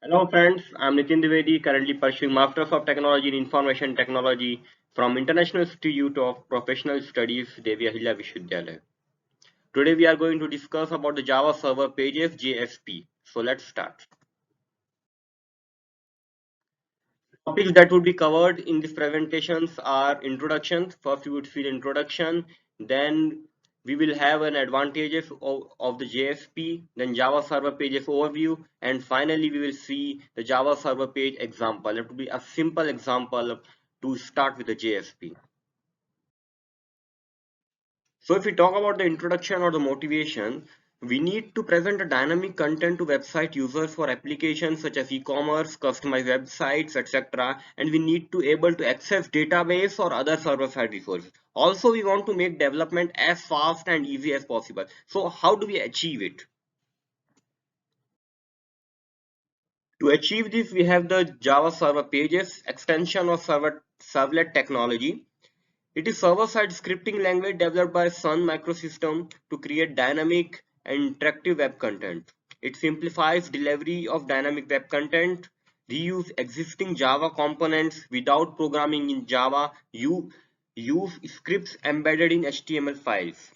Hello friends, I'm Nitin Dwivedi, currently pursuing Masters of Technology in Information Technology from International Institute of Professional Studies, Devi Ahilya Vishwavidyalaya. Today we are going to discuss about the Java Server Pages JSP. So let's start. Topics that would be covered in these presentations are introduction. First we would see the introduction, then we will have an advantages of the JSP, then Java Server Pages overview, and finally we will see the Java Server Page example. It will be a simple example to start with the JSP. So if we talk about the introduction or the motivation, we need to present a dynamic content to website users for applications such as e-commerce, customized websites, etc. And we need to able to access database or other server-side resources. Also, we want to make development as fast and easy as possible. So how do we achieve it? To achieve this, we have the Java Server Pages extension of servlet technology. It is server-side scripting language developed by Sun Microsystem to create dynamic and interactive web content. It simplifies delivery of dynamic web content, reuse existing Java components without programming in Java, you use scripts embedded in HTML files.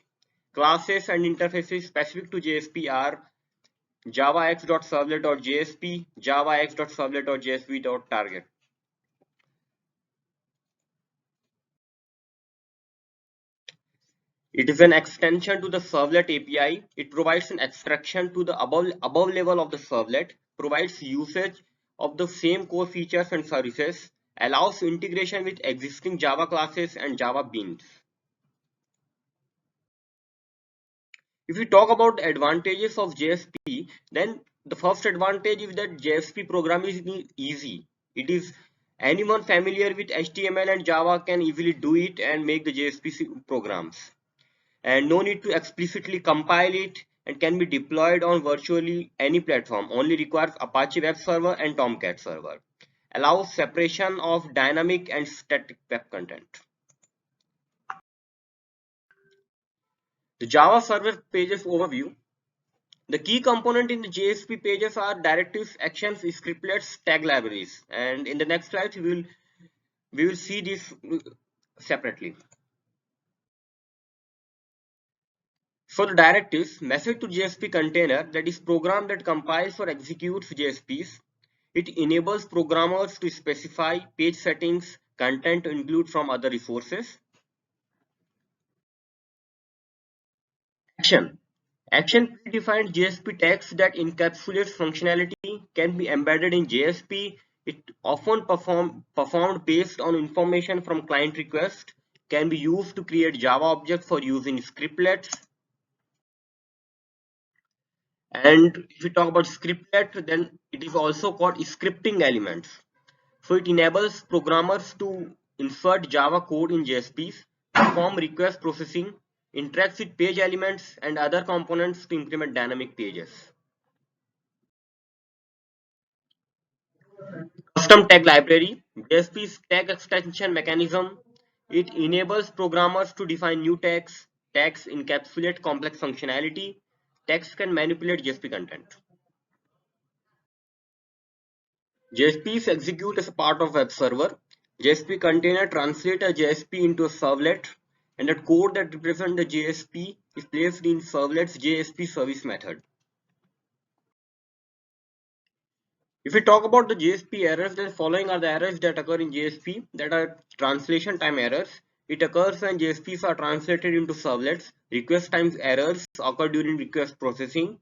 Classes and interfaces specific to JSP are javax.servlet.jsp, javax.servlet.jsp.target. It is an extension to the servlet API. It provides an abstraction to the above level of the servlet, provides usage of the same core features and services, allows integration with existing Java classes and Java beans. If we talk about the advantages of JSP, then the first advantage is that JSP programming is easy. It is anyone familiar with HTML and Java can easily do it and make the JSP programs. And no need to explicitly compile it and can be deployed on virtually any platform. Only requires Apache Web Server and Tomcat Server. Allows separation of dynamic and static web content. The Java Server Pages overview. The key component in the JSP pages are directives, actions, scriptlets, tag libraries. And in the next slide, we will see this separately. So the directives, message to JSP container, that is program that compiles or executes JSPs. It enables programmers to specify page settings, content to include from other resources. Action. Action predefined JSP text that encapsulates functionality can be embedded in JSP. It often performed based on information from client request, can be used to create Java objects for using scriptlets. And if we talk about scriptlet, then it is also called scripting elements. So it enables programmers to insert Java code in JSPs, perform request processing, interacts with page elements and other components to implement dynamic pages. Custom tag library, JSP's tag extension mechanism. It enables programmers to define new tags. Tags encapsulate complex functionality. Tags can manipulate JSP content. JSPs execute as a part of web server. JSP container translate a JSP into a servlet, and the code that represents the JSP is placed in servlet's JSP service method. If we talk about the JSP errors, then following are the errors that occur in JSP that are translation time errors. It occurs when JSPs are translated into servlets. Request times errors occur during request processing.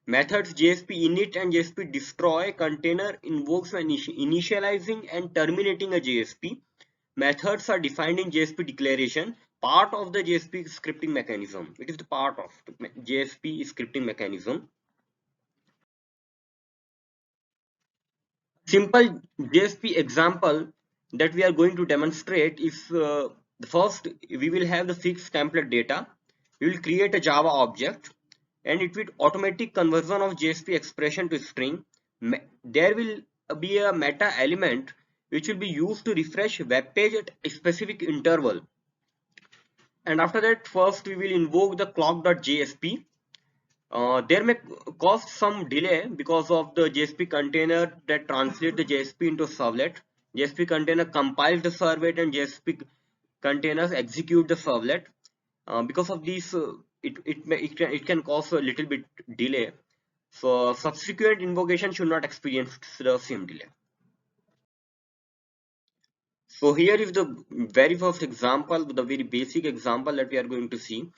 Methods JSP init and JSP destroy container invokes when initializing and terminating a JSP. Methods are defined in JSP declaration, part of the JSP scripting mechanism. It is the part of the JSP scripting mechanism. Simple JSP example that we are going to demonstrate is the first. We will have the fixed template data. We will create a Java object and it will automatic conversion of JSP expression to string. There will be a meta element which will be used to refresh web page at a specific interval. And after that, first we will invoke the clock.jsp. There may cause some delay because of the JSP container that translate the JSP into servlet. JSP container compiles the servlet and JSP containers execute the servlet. Because of this, it can cause a little bit delay. So subsequent invocation should not experience the same delay. So here is the very first example, the very basic example that we are going to see.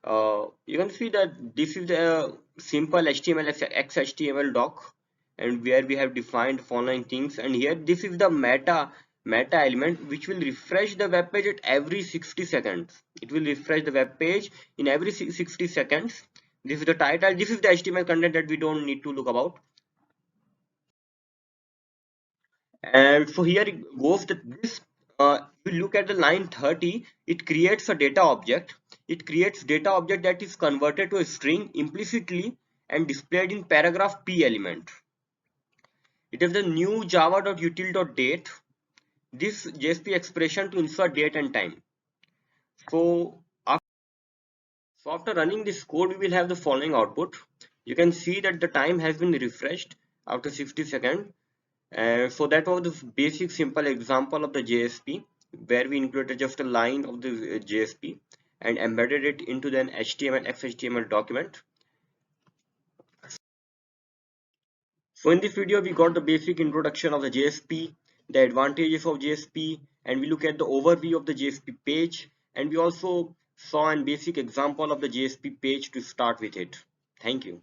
You can see that this is a simple HTML XHTML doc, and where we have defined following things. And here this is the meta element which will refresh the web page at every 60 seconds. It will refresh the web page in every 60 seconds. This is the title. This is the HTML content that we don't need to look about. And so here it goes that this, if you look at the line 30, it creates a data object. It creates data object that is converted to a string implicitly and displayed in paragraph P element. It is the new java.util.date, this JSP expression to insert date and time. So after running this code, we will have the following output. You can see that the time has been refreshed after 60 seconds. So that was the basic simple example of the JSP, where we included just a line of the JSP and embedded it into an HTML XHTML document. So in this video we got the basic introduction of the JSP, the advantages of JSP, and we look at the overview of the JSP page, and we also saw a basic example of the JSP page to start with it. Thank you.